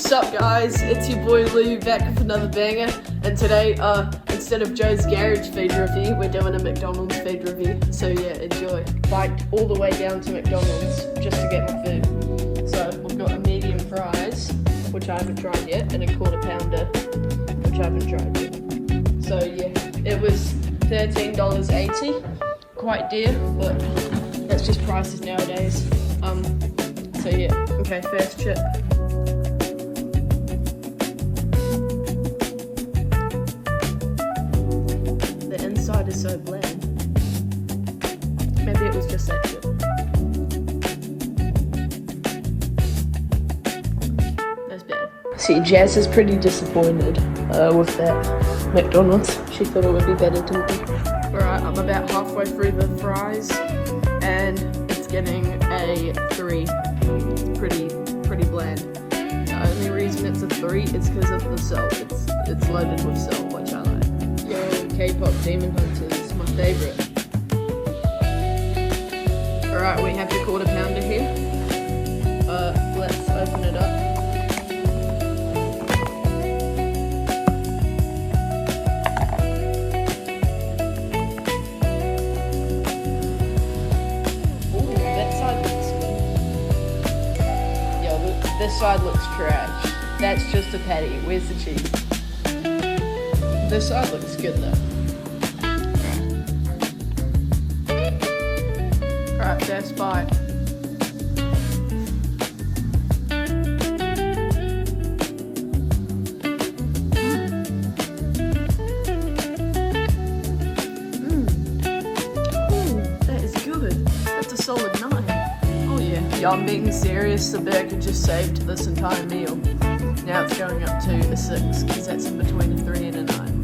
What's up guys, it's your boy Lou back with another banger, and today instead of Joe's Garage feed review, we're doing a McDonald's feed review, so yeah, enjoy. Biked all the way down to McDonald's just to get my food. So we've got a medium fries, which I haven't tried yet, and a quarter pounder, which I haven't tried yet. So yeah, it was $13.80, quite dear, but that's just prices nowadays. So yeah, okay, first chip. The inside is so bland. Maybe it was just that chip. That's bad. See, Jazz is pretty disappointed with that McDonald's. She thought it would be better to me. Alright, I'm about halfway through the fries, and it's getting a 3. Pretty bland. The only reason it's a 3 is because of the salt. It's loaded with salt, which I like. Yo, K-pop Demon Hunters, my favorite. Alright, we have the quarter pounder here. Let's open it up. This side looks trash. That's just a patty. Where's the cheese? This side looks good though. Alright, first bite. That is good. That's a solid 9. Yeah, I'm being serious, the burger just saved this entire meal. Now it's going up to a 6, because that's in between a 3 and a 9.